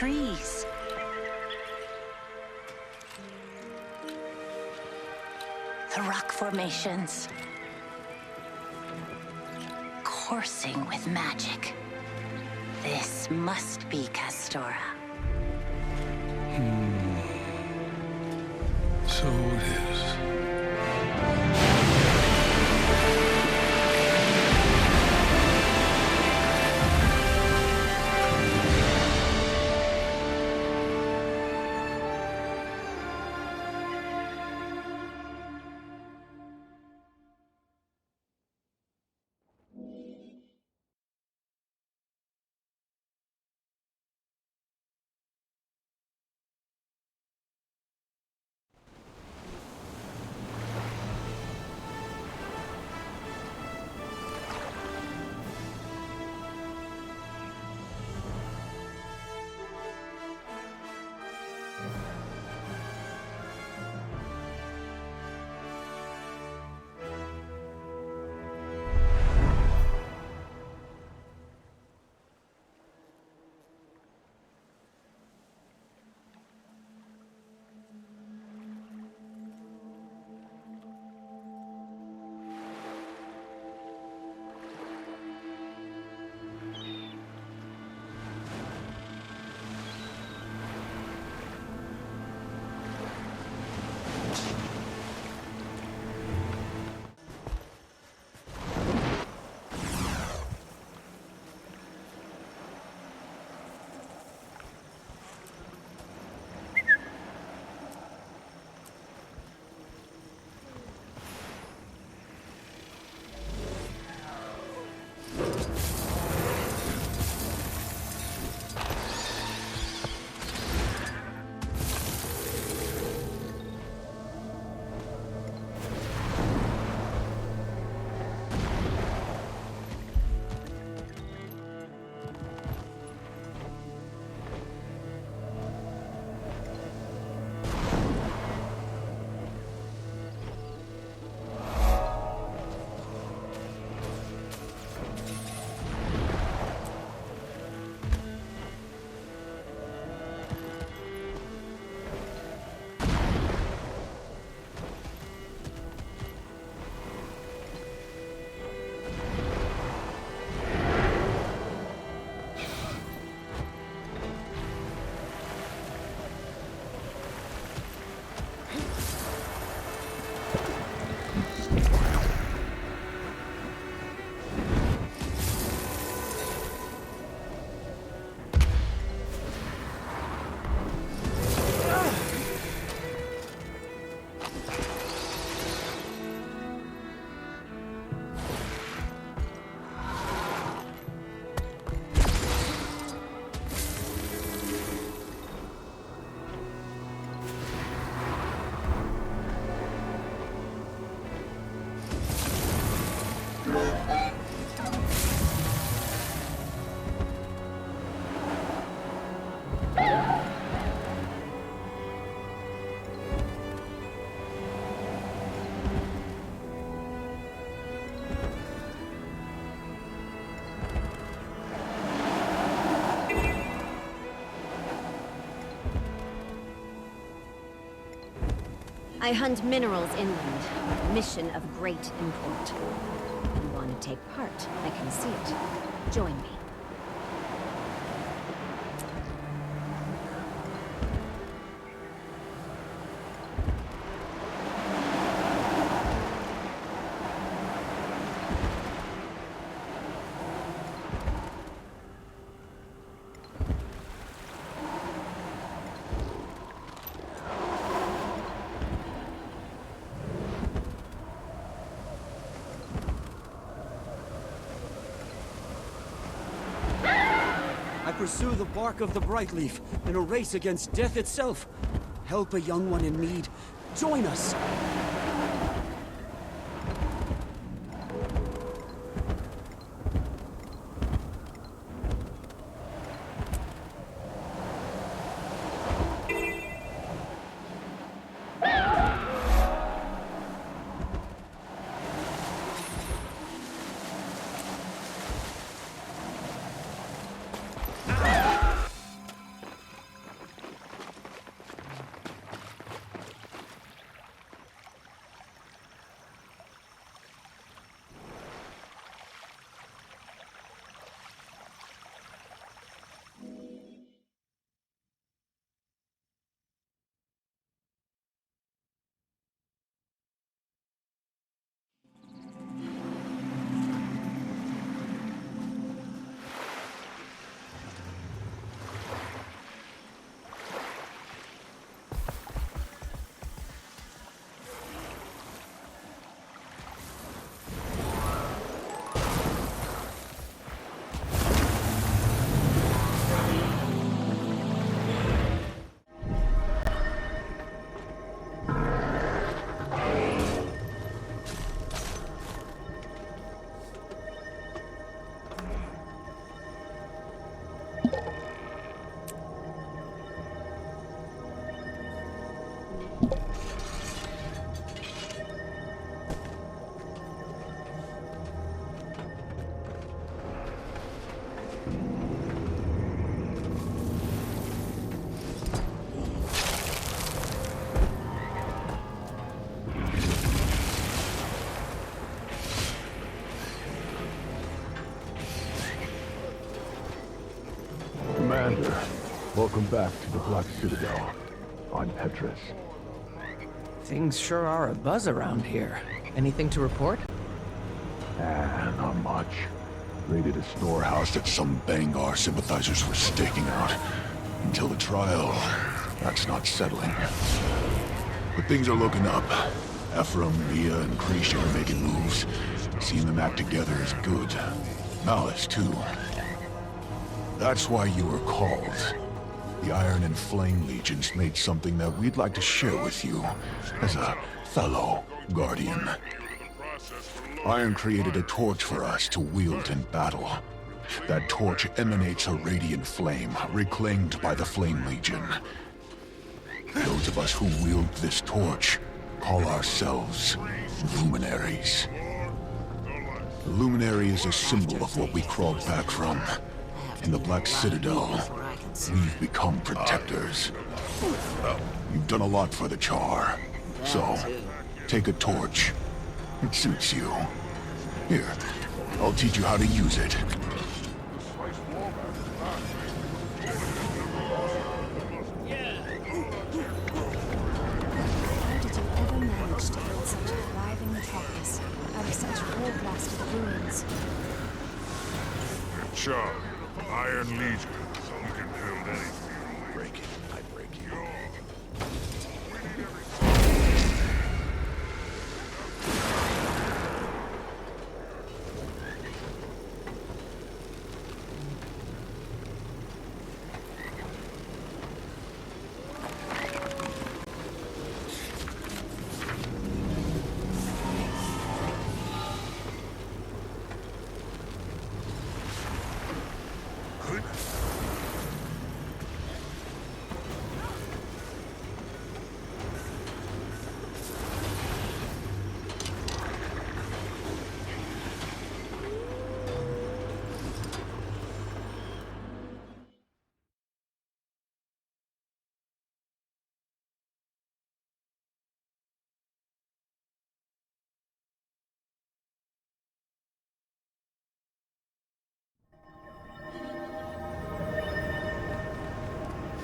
trees. The rock formations. Coursing with magic. This must be Castora. So it is. I hunt minerals inland. Mission of great import. If you want to take part, I can see it. Join me. Pursue the bark of the bright leaf in a race against death itself. Help a young one in need. Join us! Commander, welcome back to the Black Citadel. I'm Petrus. Things sure are a buzz around here. Anything to report? Not much. Raided a storehouse that some Bangar sympathizers were staking out. Until the trial, that's not settling. But things are looking up. Ephraim, Mia, and Krisha are making moves. Seeing them act together is good. Malice, too. That's why you were called. The Iron and Flame Legions made something that we'd like to share with you, as a fellow Guardian. Iron created a torch for us to wield in battle. That torch emanates a radiant flame, reclaimed by the Flame Legion. Those of us who wield this torch call ourselves Luminaries. The Luminary is a symbol of what we crawled back from. In the Black Citadel, we've become protectors. You've done a lot for the Char. So, take a torch. It suits you. Here, I'll teach you how to use it. How did you ever manage to build such a thriving metropolis out of such war-blasted ruins? Sure. Iron Legion. We can build anything. Break it, I break you.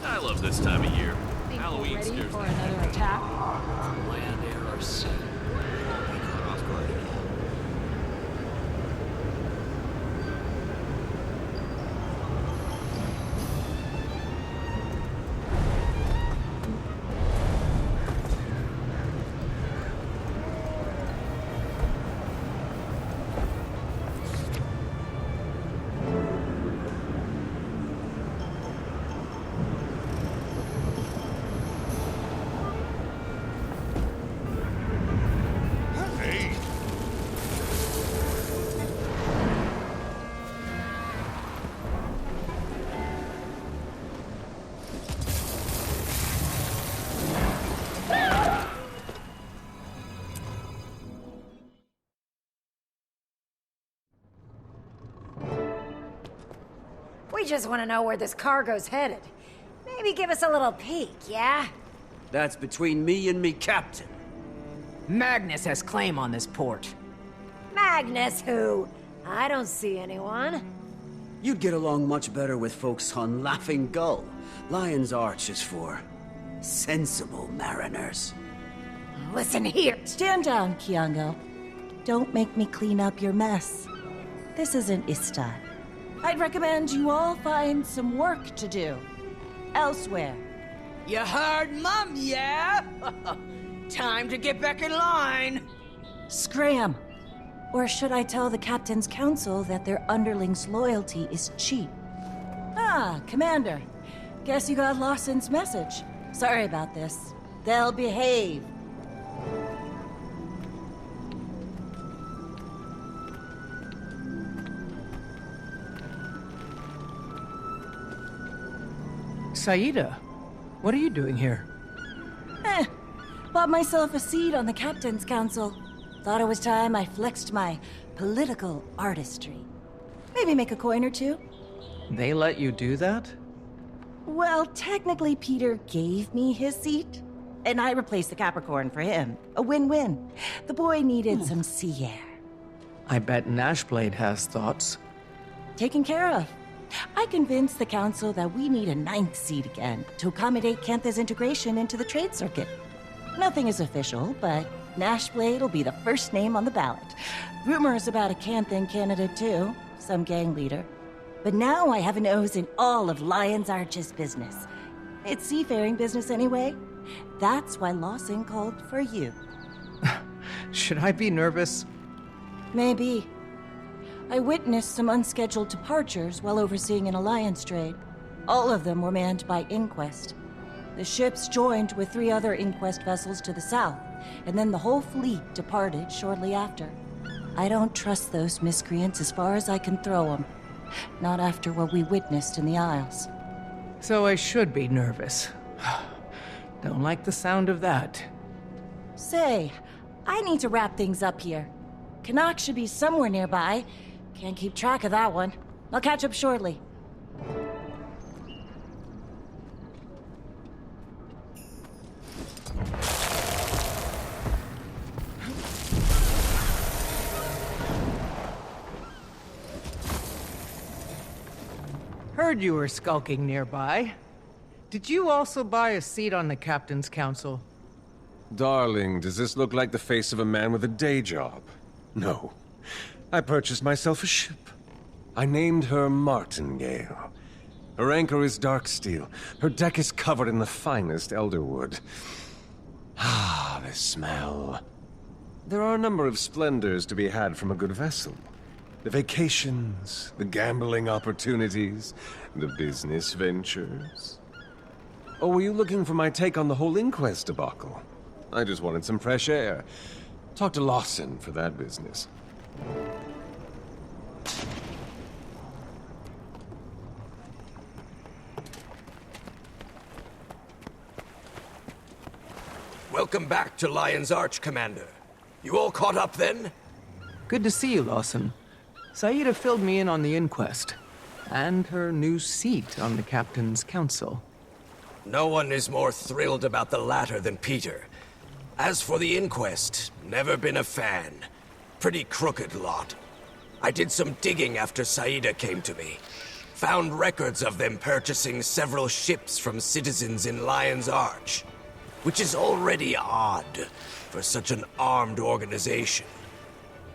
I love this time of year. Think Halloween we're ready scares for me. another attack? Land, air, or sea. We caught off guard again. We just want to know where this cargo's headed. Maybe give us a little peek, yeah? That's between me and me captain. Magnus has claim on this port. Magnus who? I don't see anyone. You'd get along much better with folks on Laughing Gull. Lion's Arch is for sensible mariners. Listen here. Stand down, Kiango. Don't make me clean up your mess. This isn't Istan. I'd recommend you all find some work to do. Elsewhere. You heard, Mum, yeah? Time to get back in line. Scram. Or should I tell the Captain's Council that their underlings' loyalty is cheap? Ah, Commander. Guess you got Lawson's message. Sorry about this. They'll behave. Saida, what are you doing here? Bought myself a seat on the Captain's Council. Thought it was time I flexed my political artistry. Maybe make a coin or two? They let you do that? Well, technically Peter gave me his seat, and I replaced the Capricorn for him. A win-win. The boy needed some sea air. I bet Nashblade has thoughts. Taken care of. I convinced the council that we need a 9th seat again to accommodate Cantha's integration into the trade circuit. Nothing is official, but Nashblade will be the first name on the ballot. Rumors about a Canthan candidate too, some gang leader. But now I have a nose in all of Lion's Arch's business. It's seafaring business anyway. That's why Lawson called for you. Should I be nervous? Maybe. I witnessed some unscheduled departures while overseeing an alliance trade. All of them were manned by Inquest. The ships joined with 3 other Inquest vessels to the south, and then the whole fleet departed shortly after. I don't trust those miscreants as far as I can throw them. Not after what we witnessed in the Isles. So I should be nervous. Don't like the sound of that. Say, I need to wrap things up here. Canuck should be somewhere nearby. Can't keep track of that one. I'll catch up shortly. Heard you were skulking nearby. Did you also buy a seat on the Captain's Council? Darling, does this look like the face of a man with a day job? No. I purchased myself a ship. I named her Martingale. Her anchor is dark steel. Her deck is covered in the finest elderwood. Ah, the smell. There are a number of splendors to be had from a good vessel. The vacations, the gambling opportunities, the business ventures. Or were you looking for my take on the whole Inquest debacle? I just wanted some fresh air. Talk to Lawson for that business. Welcome back to Lion's Arch, Commander. You all caught up then? Good to see you, Lawson. Saida filled me in on the Inquest, and her new seat on the Captain's Council. No one is more thrilled about the latter than Peter. As for the Inquest, never been a fan. Pretty crooked lot. I did some digging after Saida came to me. Found records of them purchasing several ships from citizens in Lion's Arch, which is already odd for such an armed organization.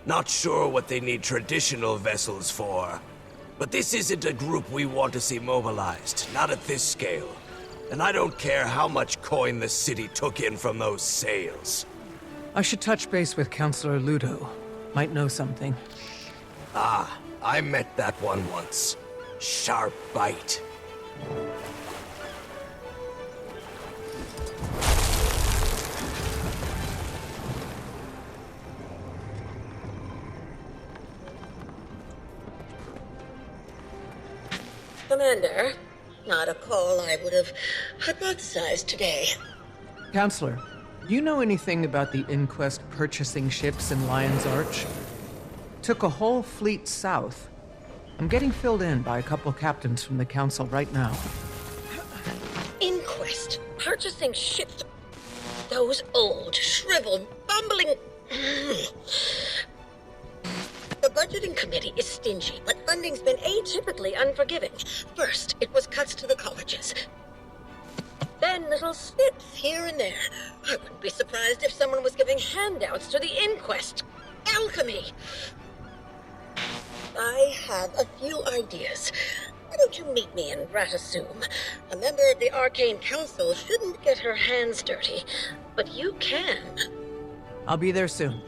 Not sure what they need traditional vessels for, but this isn't a group we want to see mobilized, not at this scale. And I don't care how much coin the city took in from those sales. I should touch base with Counselor Ludo. Might know something. Ah, I met that one once. Sharp bite. Commander, not a call I would have hypothesized today. Counselor, do you know anything about the Inquest purchasing ships in Lion's Arch? Took a whole fleet south. I'm getting filled in by a couple captains from the Council right now. Inquest, purchasing ships. Those old, shriveled, bumbling... The budgeting committee is stingy, but funding's been atypically unforgiving. First, it was cuts to the colleges. Then little snips here and there. I wouldn't be surprised if someone was giving handouts to the Inquest. Alchemy! I have a few ideas. Why don't you meet me in Ratasum? A member of the Arcane Council shouldn't get her hands dirty, but you can. I'll be there soon.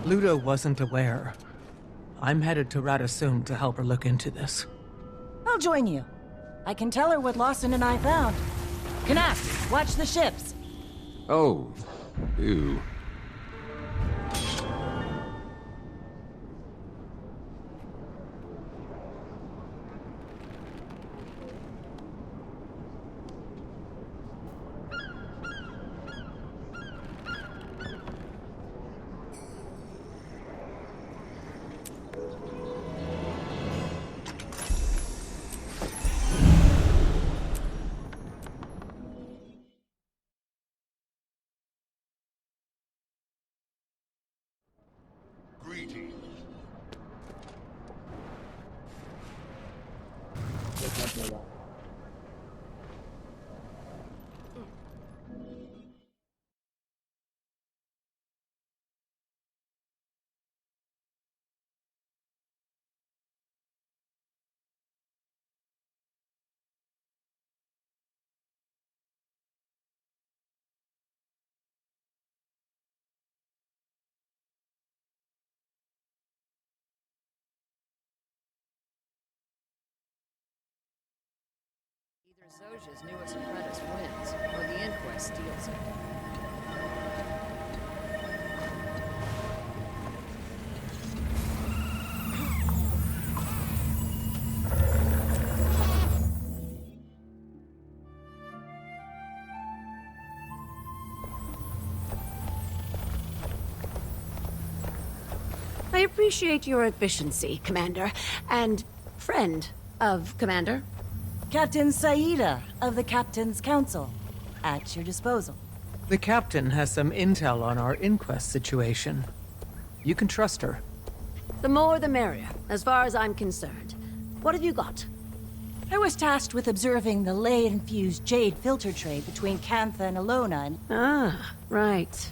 Ludo wasn't aware. I'm headed to Radisson to help her look into this. I'll join you. I can tell her what Lawson and I found. Canuck, watch the ships. Oh, ew. Greetings. Either Zoj's newest apprentice wins, or the Inquest steals it. I appreciate your efficiency, Commander, and friend of Commander. Captain Saida of the Captain's Council. At your disposal. The captain has some intel on our Inquest situation. You can trust her. The more the merrier, as far as I'm concerned. What have you got? I was tasked with observing the ley-infused jade filter trade between Cantha and Alona and... Ah, right.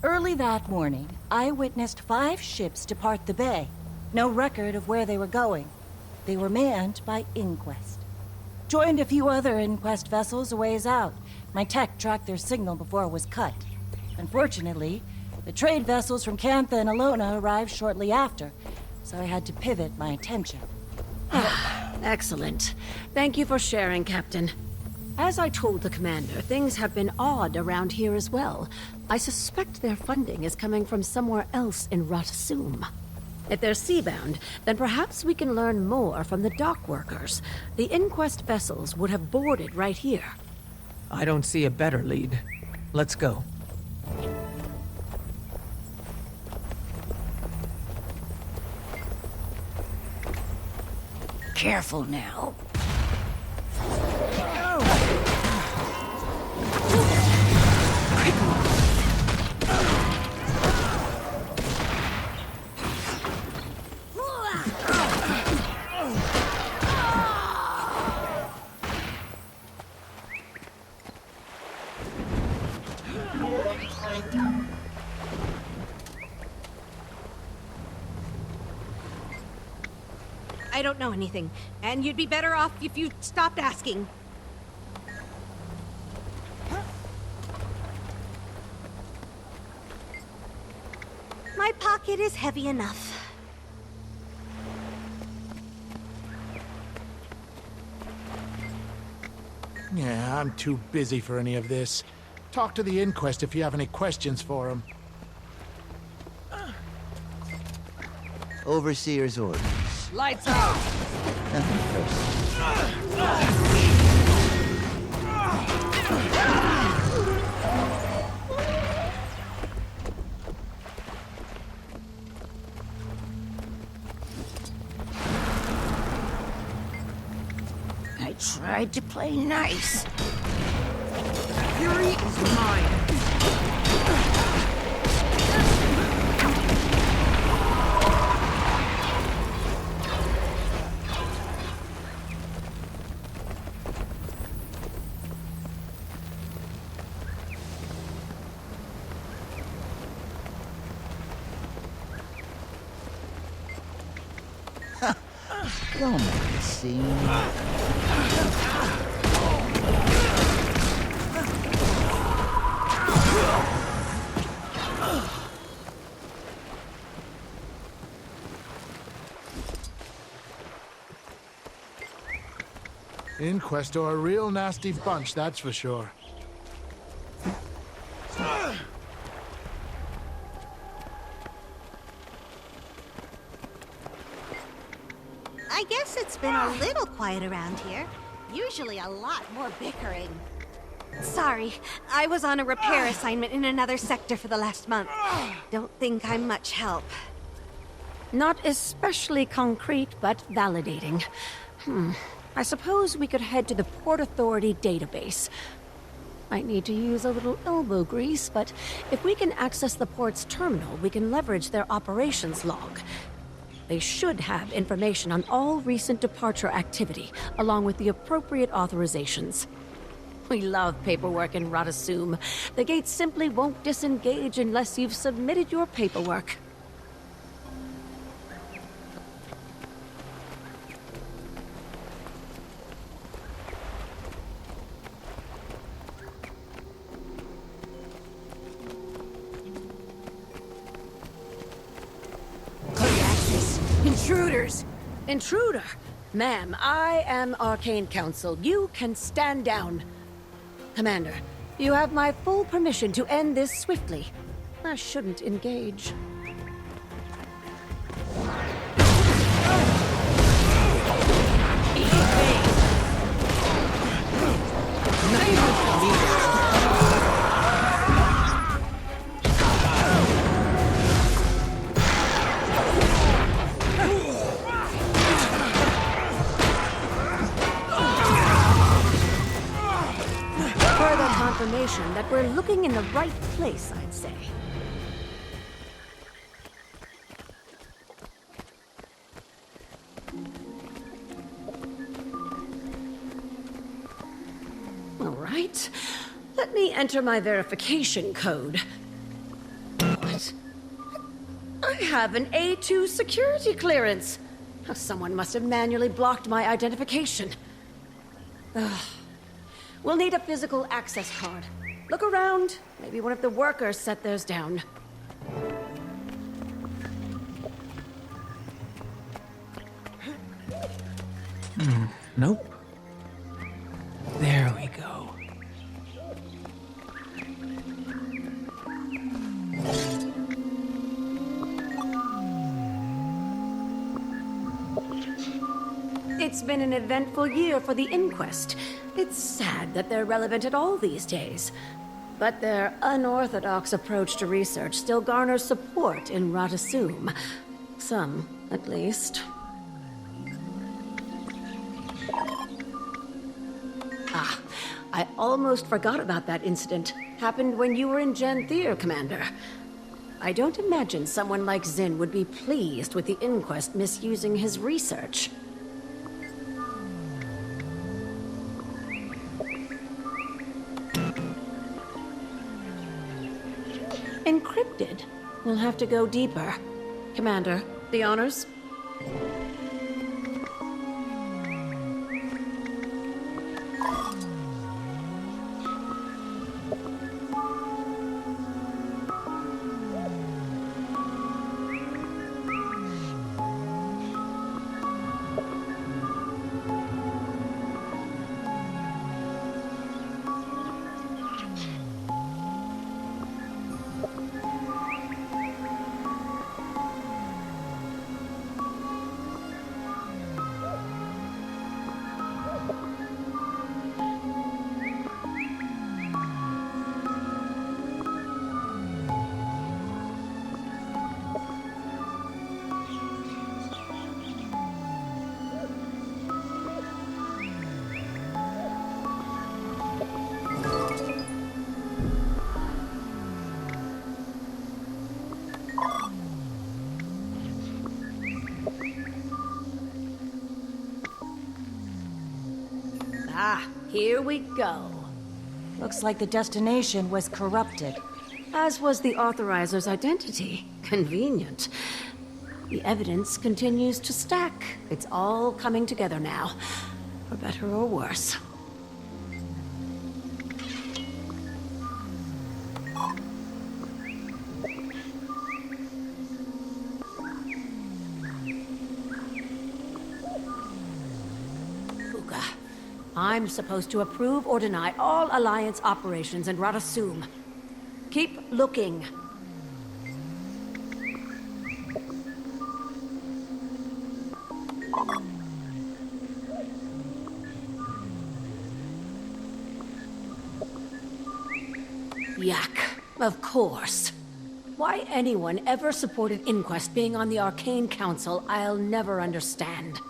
Early that morning, I witnessed 5 ships depart the bay. No record of where they were going. They were manned by Inquest. Joined a few other Inquest vessels a ways out. My tech tracked their signal before it was cut. Unfortunately, the trade vessels from Cantha and Alona arrived shortly after, so I had to pivot my attention. Excellent. Thank you for sharing, Captain. As I told the Commander, things have been odd around here as well. I suspect their funding is coming from somewhere else in Radisson. If they're seabound, then perhaps we can learn more from the dock workers. The Inquest vessels would have boarded right here. I don't see a better lead. Let's go. Careful now. I don't know anything, and you'd be better off if you stopped asking. My pocket is heavy enough. Yeah, I'm too busy for any of this. Talk to the Inquest if you have any questions for him. Overseer's orders. Lights out! Nothing personal. I tried to play nice. Fury is mine. Don't make a scene. Inquest are a real nasty bunch, that's for sure. I guess it's been a little quiet around here. Usually a lot more bickering. Sorry, I was on a repair assignment in another sector for the last month. Don't think I'm much help. Not especially concrete, but validating. I suppose we could head to the Port Authority database. Might need to use a little elbow grease, but if we can access the port's terminal, we can leverage their operations log. They should have information on all recent departure activity, along with the appropriate authorizations. We love paperwork in Radasum. The gates simply won't disengage unless you've submitted your paperwork. Intruders! Intruder! Ma'am, I am Arcane Council. You can stand down. Commander, you have my full permission to end this swiftly. I shouldn't engage. Confirmation that we're looking in the right place, I'd say. All right. Let me enter my verification code. What? I have an A2 security clearance. Someone must have manually blocked my identification. Ugh. We'll need a physical access card. Look around. Maybe one of the workers set theirs down. Nope. There we go. It's been an eventful year for the Inquest. It's sad that they're relevant at all these days. But their unorthodox approach to research still garners support in Radasum. Some, at least. Ah, I almost forgot about that incident. Happened when you were in Genthier, Commander. I don't imagine someone like Zin would be pleased with the Inquest misusing his research. Encrypted? We'll have to go deeper. Commander, the honors? Ah, here we go. Looks like the destination was corrupted. As was the authoriser's identity. Convenient. The evidence continues to stack. It's all coming together now. For better or worse. I'm supposed to approve or deny all Alliance operations in Radasum. Keep looking. Yak, of course. Why anyone ever supported Inquest being on the Arcane Council, I'll never understand.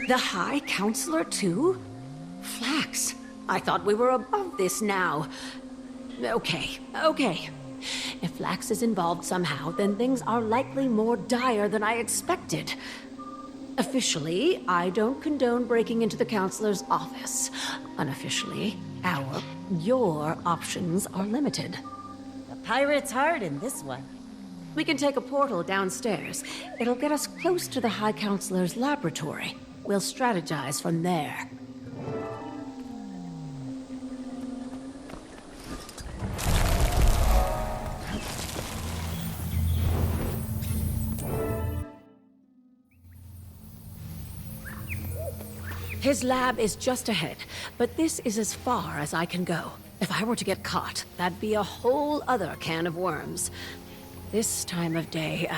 The High Counselor, too? Flax, I thought we were above this now. Okay. If Flax is involved somehow, then things are likely more dire than I expected. Officially, I don't condone breaking into the Counselor's office. Unofficially, your options are limited. The pirate's hard in this one. We can take a portal downstairs. It'll get us close to the High Counselor's laboratory. We'll strategize from there. His lab is just ahead, but this is as far as I can go. If I were to get caught, that'd be a whole other can of worms. This time of day,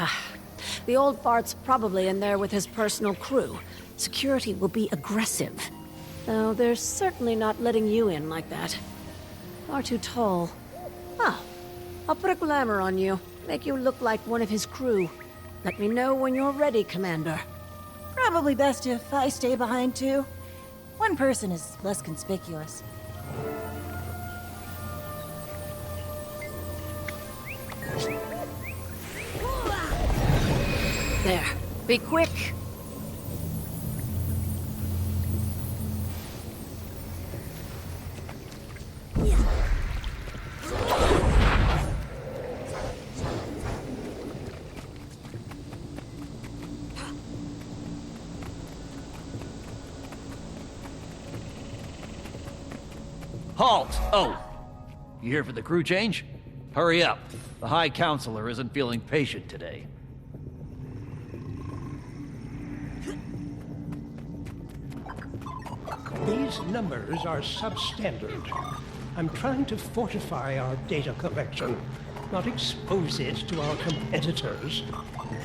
the old fart's probably in there with his personal crew. Security will be aggressive. Though they're certainly not letting you in like that. Far too tall. I'll put a glamour on you. Make you look like one of his crew. Let me know when you're ready, Commander. Probably best if I stay behind too. One person is less conspicuous. There. Be quick. Halt! Oh! You here for the crew change? Hurry up. The High Counselor isn't feeling patient today. These numbers are substandard. I'm trying to fortify our data collection, not expose it to our competitors.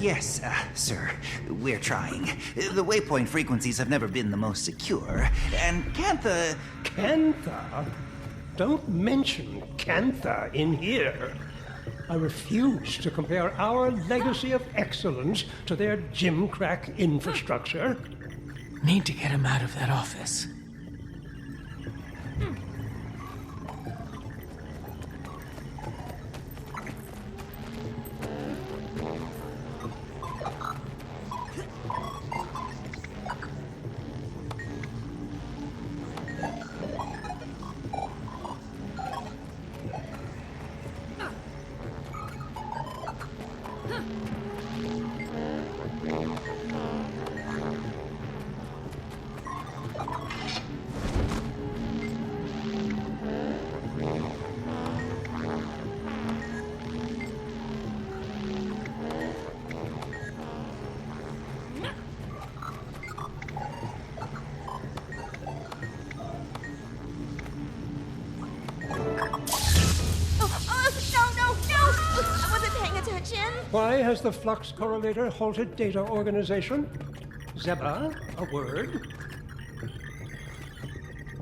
Yes, sir. We're trying. The waypoint frequencies have never been the most secure, and Cantha... Cantha? Don't mention Cantha in here. I refuse to compare our legacy of excellence to their gimcrack infrastructure. Need to get him out of that office. Why has the flux correlator halted data organization? Zeba, a word?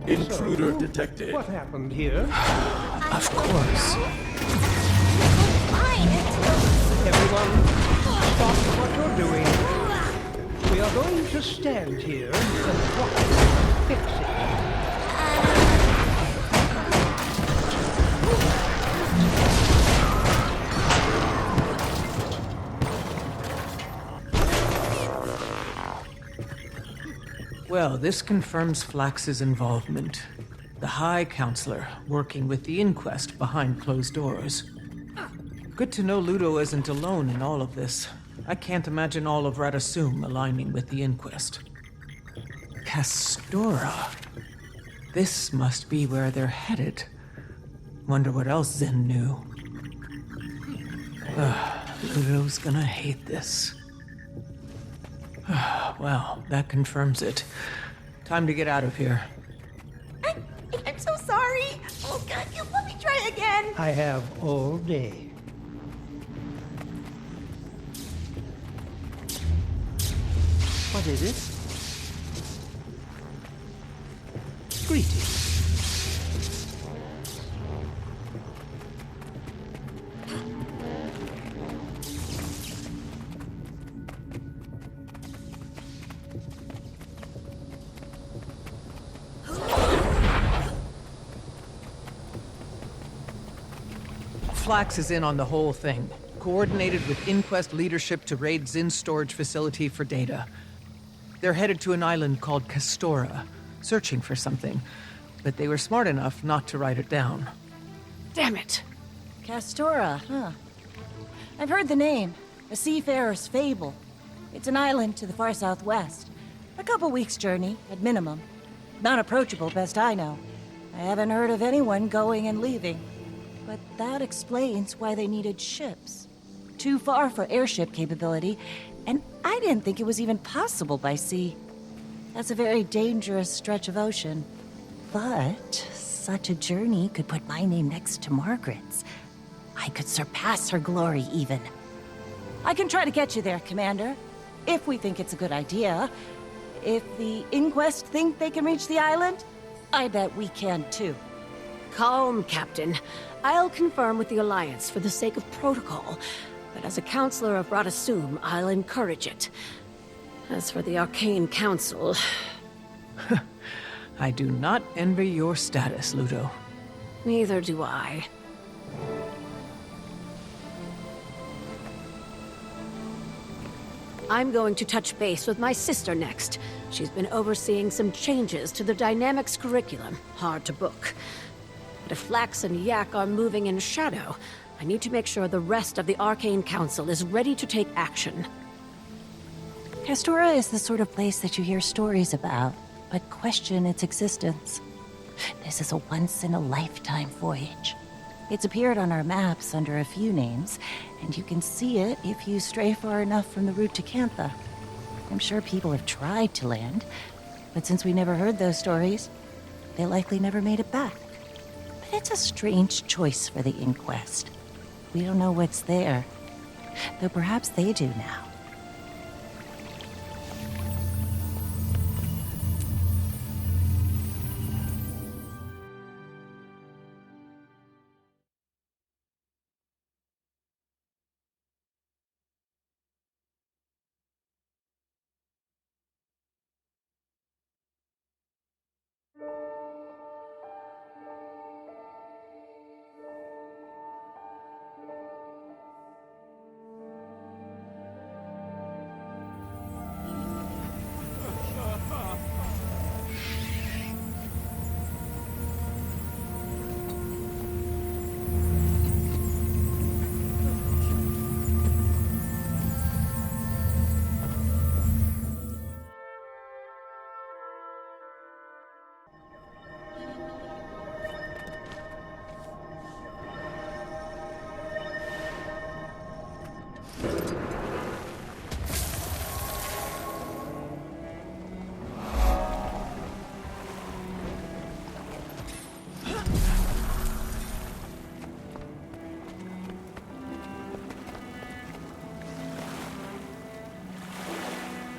Intruder detected. What happened here? Of course. Everyone, stop what you're doing. We are going to stand here and watch fix it. Well, this confirms Flax's involvement. The High Counselor working with the Inquest behind closed doors. Good to know Ludo isn't alone in all of this. I can't imagine all of Radasum aligning with the Inquest. Castora. This must be where they're headed. Wonder what else Zen knew. Ludo's gonna hate this. Well, that confirms it. Time to get out of here. I'm so sorry. Oh, God, you let me try again. I have all day. What is it? Greetings. Flax is in on the whole thing. Coordinated with Inquest leadership to raid Zin's storage facility for data. They're headed to an island called Castora, searching for something. But they were smart enough not to write it down. Damn it! Castora, huh? I've heard the name. A seafarer's fable. It's an island to the far southwest. A couple weeks' journey, at minimum. Not approachable, best I know. I haven't heard of anyone going and leaving. But that explains why they needed ships. Too far for airship capability, and I didn't think it was even possible by sea. That's a very dangerous stretch of ocean. But such a journey could put my name next to Margaret's. I could surpass her glory, even. I can try to get you there, Commander, if we think it's a good idea. If the Inquest think they can reach the island, I bet we can too. Calm, Captain. I'll confirm with the Alliance for the sake of protocol, but as a counselor of Radasum, I'll encourage it. As for the Arcane Council... I do not envy your status, Ludo. Neither do I. I'm going to touch base with my sister next. She's been overseeing some changes to the Dynamics curriculum. Hard to book. But if Flax and Yak are moving in shadow, I need to make sure the rest of the Arcane Council is ready to take action. Castora is the sort of place that you hear stories about, but question its existence. This is a once-in-a-lifetime voyage. It's appeared on our maps under a few names, and you can see it if you stray far enough from the route to Cantha. I'm sure people have tried to land, but since we never heard those stories, they likely never made it back. But it's a strange choice for the Inquest. We don't know what's there, though perhaps they do now.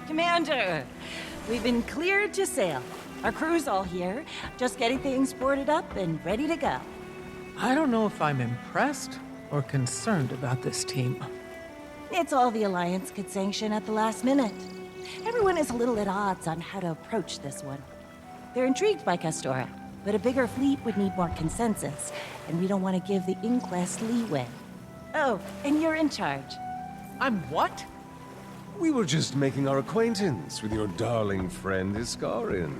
Commander, we've been cleared to sail. Our crew's all here, just getting things boarded up and ready to go. I don't know if I'm impressed or concerned about this team. It's all the Alliance could sanction at the last minute. Everyone is a little at odds on how to approach this one. They're intrigued by Castora, but a bigger fleet would need more consensus, and we don't want to give the Inquest leeway. Oh, and you're in charge. I'm what? We were just making our acquaintance with your darling friend Iskarin.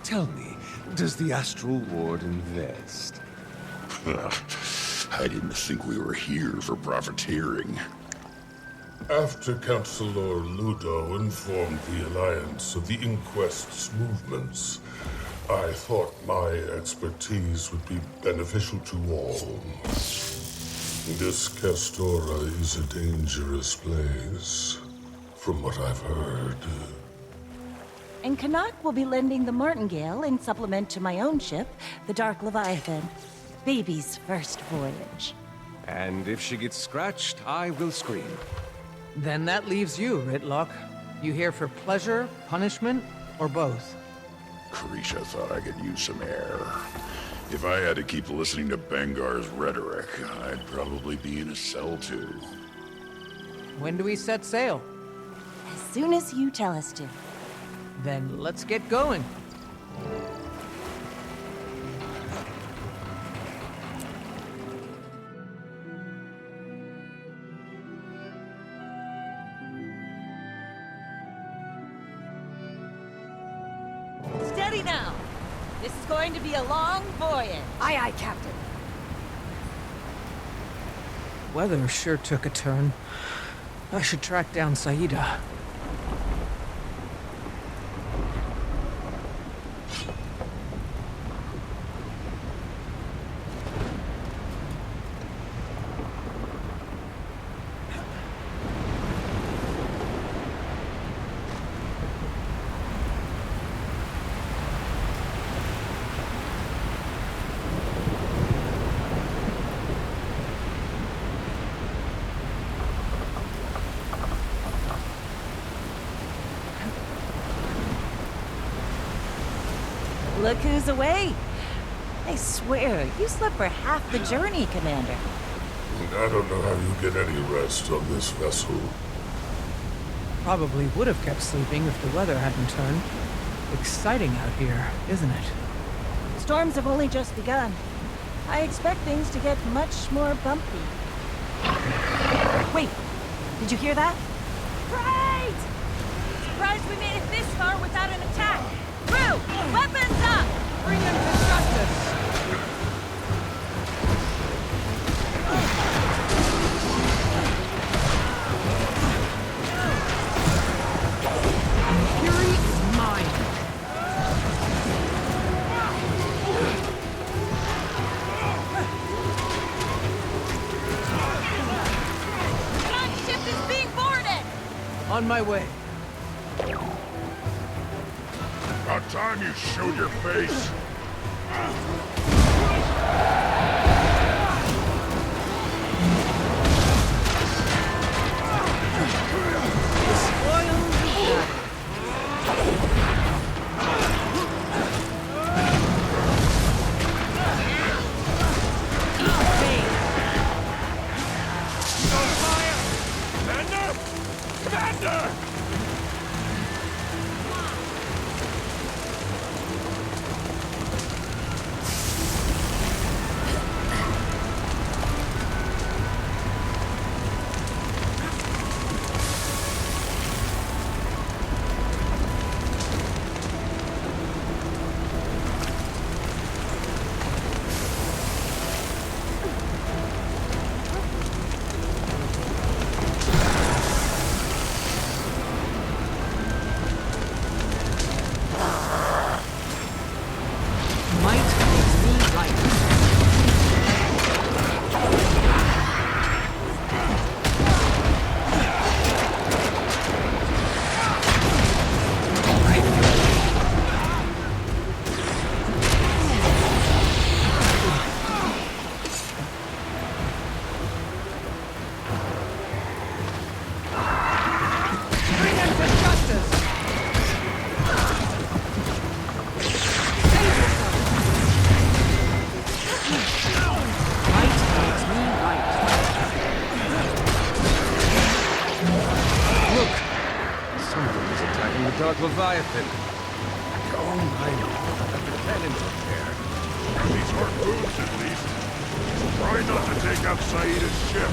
Tell me, does the Astral Ward invest? I didn't think we were here for profiteering. After Councilor Ludo informed the Alliance of the Inquest's movements, I thought my expertise would be beneficial to all. This Castora is a dangerous place, from what I've heard. And Canuck will be lending the Martingale in supplement to my own ship, the Dark Leviathan. Baby's first voyage. And if she gets scratched, I will scream. Then that leaves you, Ritlock. You here for pleasure, punishment, or both? Krisha thought I could use some air. If I had to keep listening to Bengar's rhetoric, I'd probably be in a cell too. When do we set sail? As soon as you tell us to. Then let's get going. Steady now! This is going to be a long voyage. Aye, aye, Captain. Weather sure took a turn. I should track down Saida. Look who's away. I swear, you slept for half the journey, Commander. I don't know how you get any rest on this vessel. Probably would have kept sleeping if the weather hadn't turned. Exciting out here, isn't it? Storms have only just begun. I expect things to get much more bumpy. Wait, did you hear that? Right! Surprised we made it this far without an attack. Crew, weapons up! Bring them to justice! Fury is mine! Gunship is being boarded! On my way. About time you showed your face. Dark Leviathan. Oh my lord, the cannons up there. These harpoons, at least. Try not to take out Saida's ship.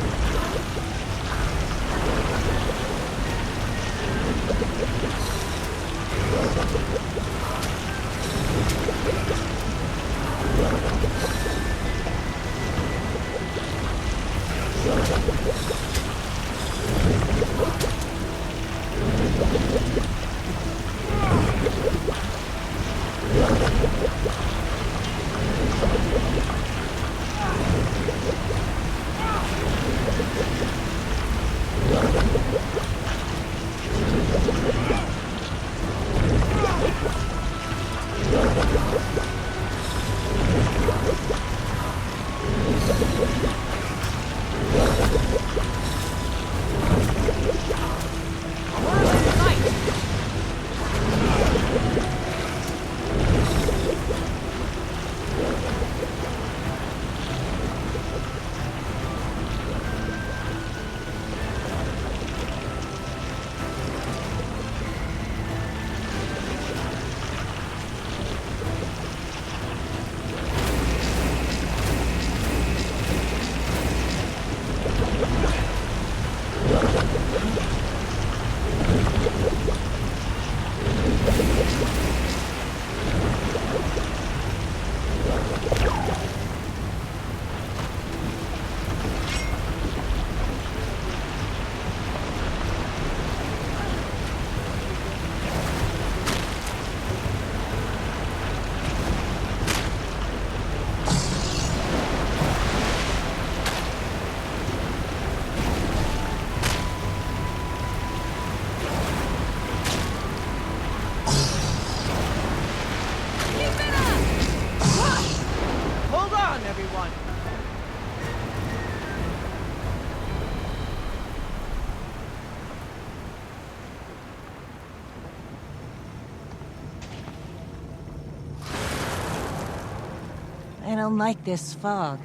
I don't like this fog.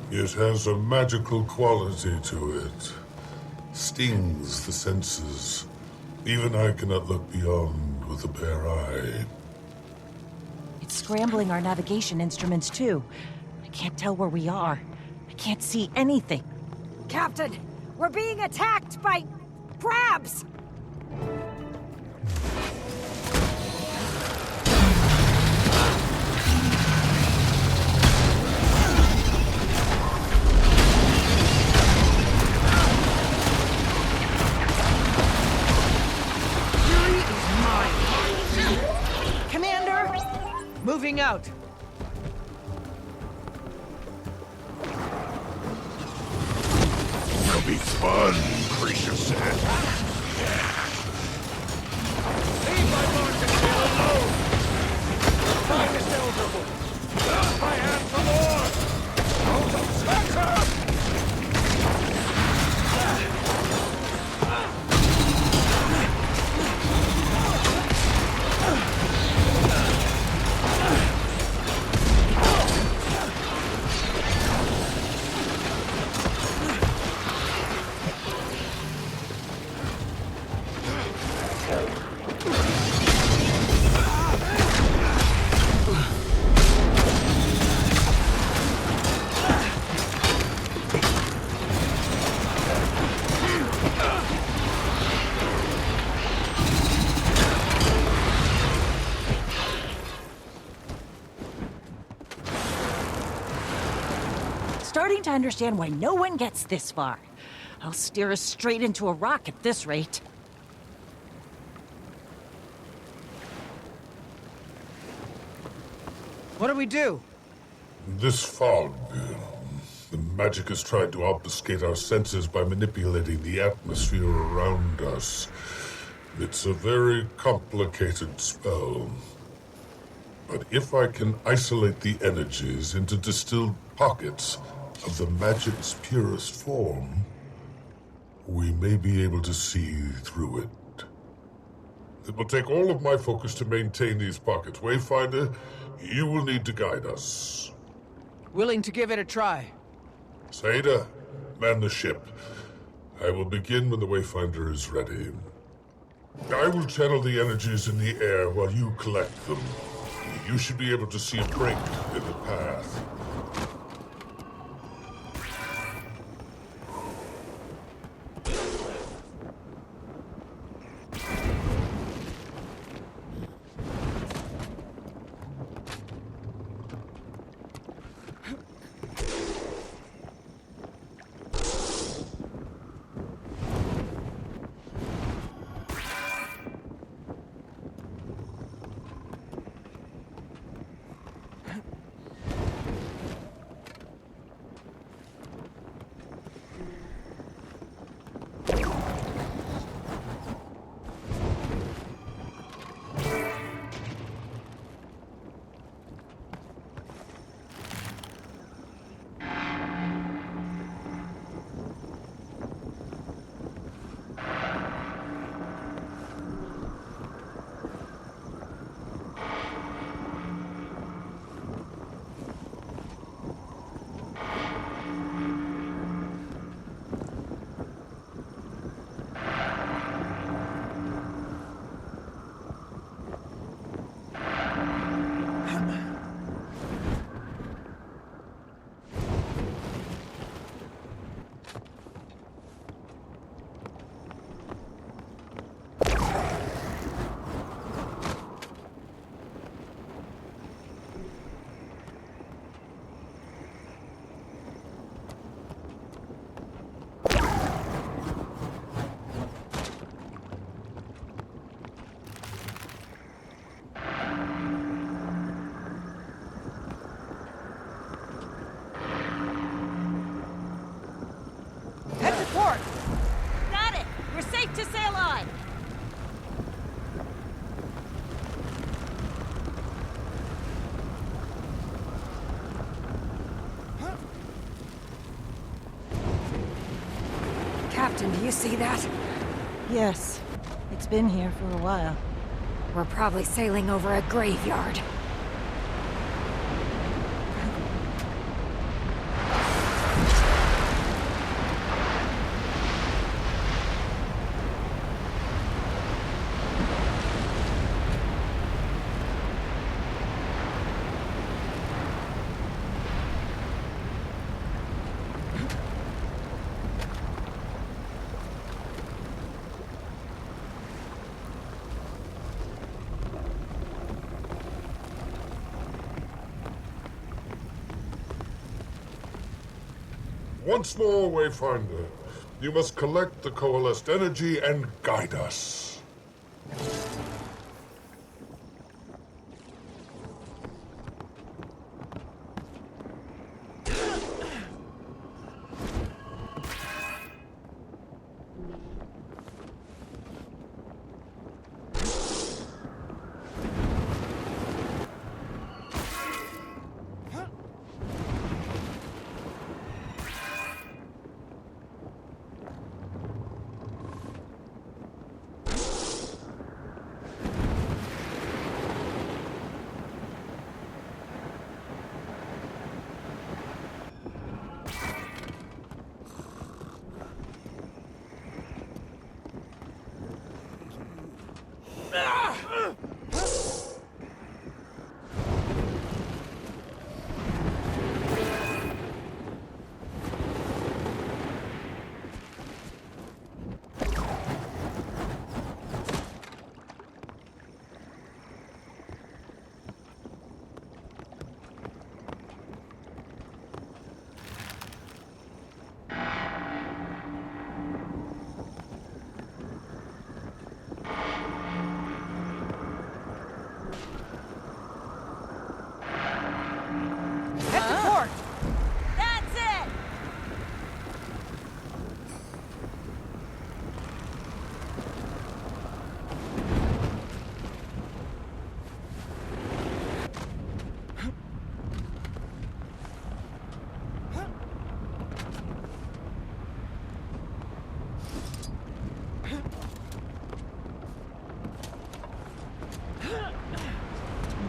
It has a magical quality to it. Stings the senses. Even I cannot look beyond with a bare eye. It's scrambling our navigation instruments, too. I can't tell where we are. I can't see anything. Captain, we're being attacked by crabs! Moving out. It'll be fun, Creature said. Leave my market alone! Time is eligible! My hand for more! Out of center! Starting to understand why no one gets this far. I'll steer us straight into a rock at this rate. What do we do? This fog. The magic has tried to obfuscate our senses by manipulating the atmosphere around us. It's a very complicated spell. But if I can isolate the energies into distilled pockets of the magic's purest form, we may be able to see through it. It will take all of my focus to maintain these pockets. Wayfinder, you will need to guide us. Willing to give it a try. Saida, man the ship. I will begin when the Wayfinder is ready. I will channel the energies in the air while you collect them. You should be able to see a break in the path. To sail on! Captain, do you see that? Yes. It's been here for a while. We're probably sailing over a graveyard. Once more, Wayfinder. You must collect the coalesced energy and guide us.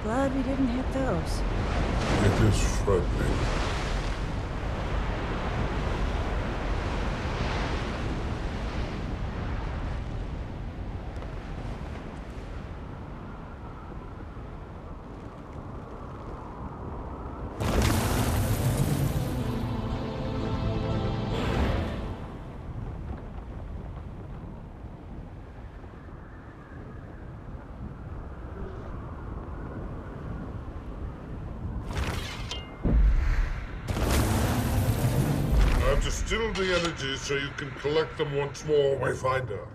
Glad we didn't hit those. It is frightening. Distill the energy so you can collect them once more, Wayfinder.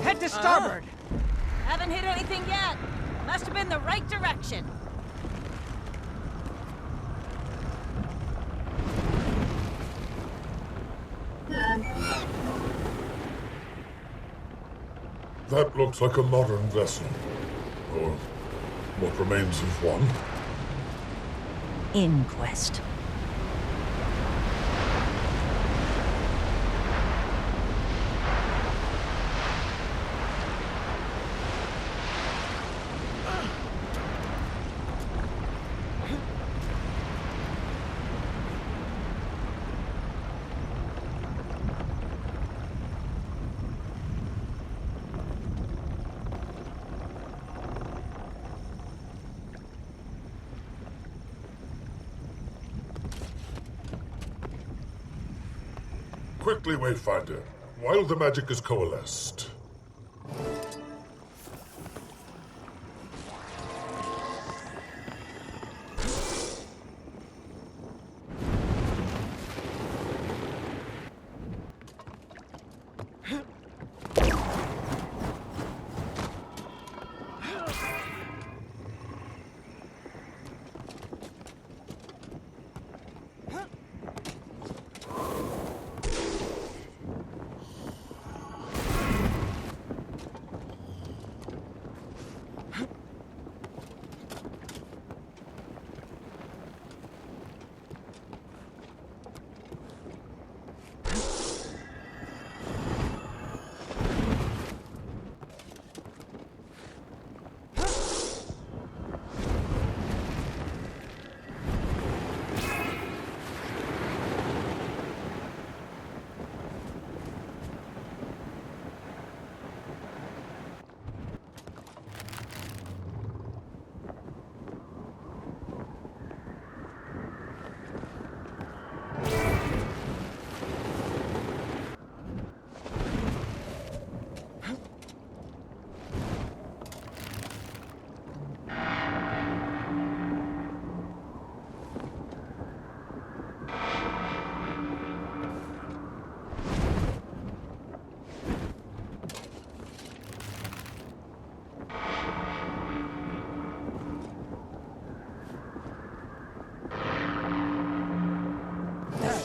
Head to starboard! Haven't hit anything yet. Must have been the right direction. That looks like a modern vessel. Or what remains of one. Inquest. Quickly, Wayfinder, while the magic is coalesced.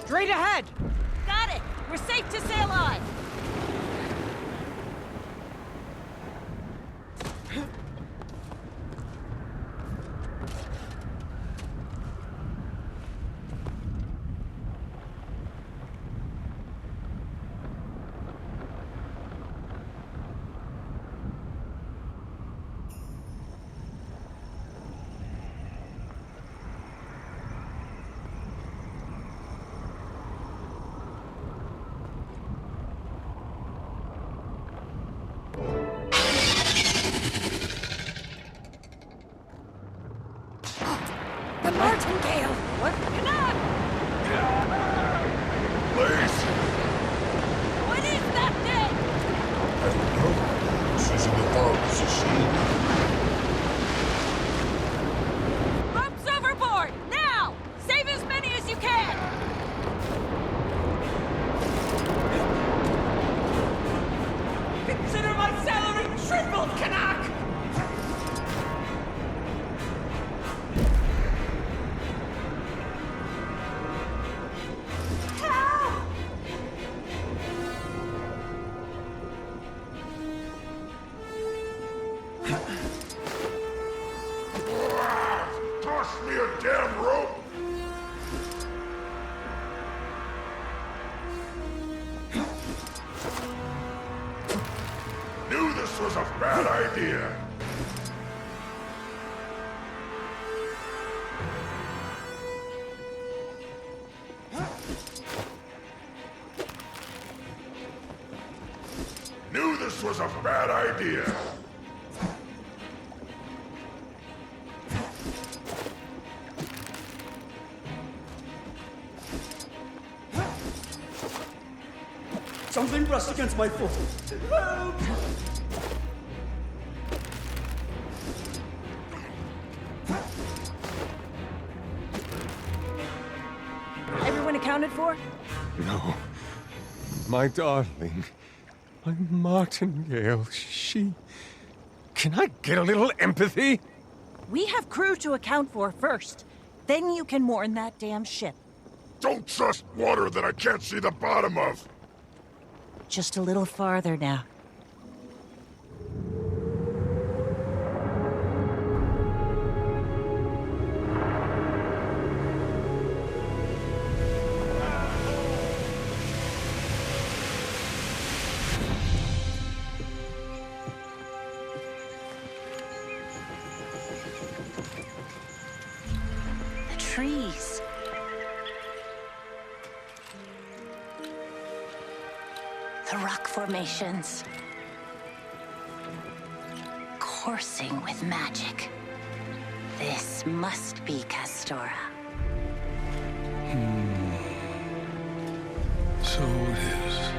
Straight ahead! Got it! We're safe to sail on! The Martingale! What? Enough! Blaze! What is that thing? I don't know. She's in the box, is she? Ropes overboard! Now! Save as many as you can! Consider my salary tripled, Canuck! Toss me a damn rope! Knew this was a bad idea. Knew this was a bad idea. Something brushed against my foot. Help! Everyone accounted for? No. My darling. My martingale. She... Can I get a little empathy? We have crew to account for first. Then you can mourn that damn ship. Don't trust water that I can't see the bottom of. Just a little farther now. The trees. The rock formations. Coursing with magic. This must be Castora. So it is.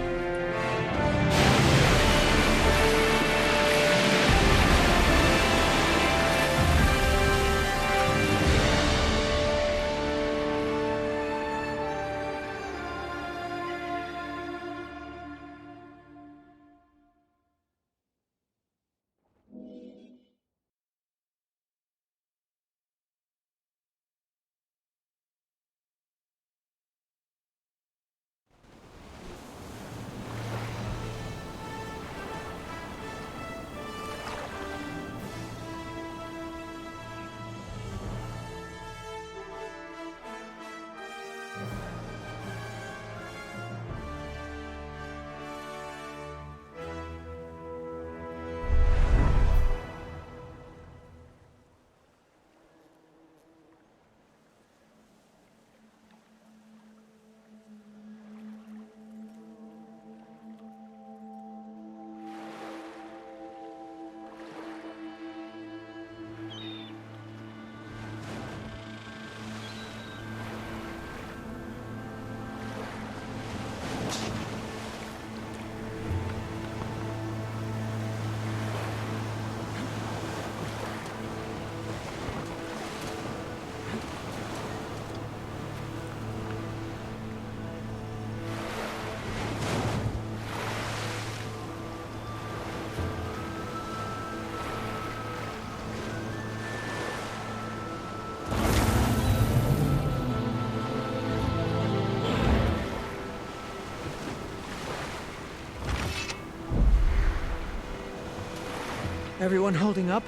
Everyone holding up?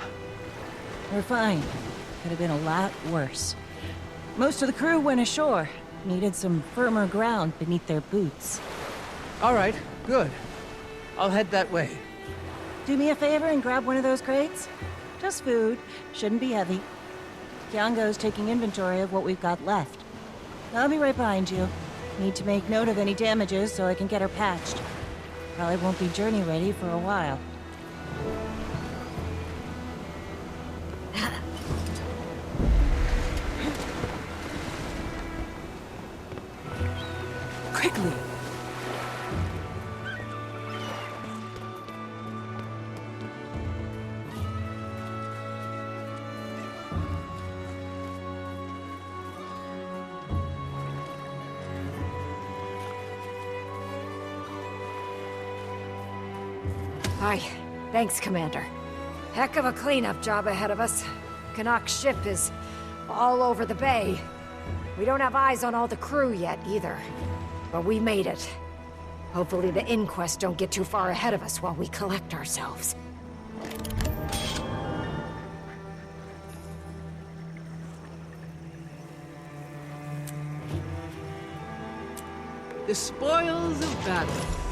We're fine. Could have been a lot worse. Most of the crew went ashore. Needed some firmer ground beneath their boots. All right, good. I'll head that way. Do me a favor and grab one of those crates? Just food. Shouldn't be heavy. Kiango's taking inventory of what we've got left. I'll be right behind you. Need to make note of any damages so I can get her patched. Probably won't be journey ready for a while. Quickly! Hi. Thanks, Commander. Heck of a cleanup job ahead of us. Canuck's ship is all over the bay. We don't have eyes on all the crew yet, either. But we made it. Hopefully the Inquest don't get too far ahead of us while we collect ourselves. The spoils of battle.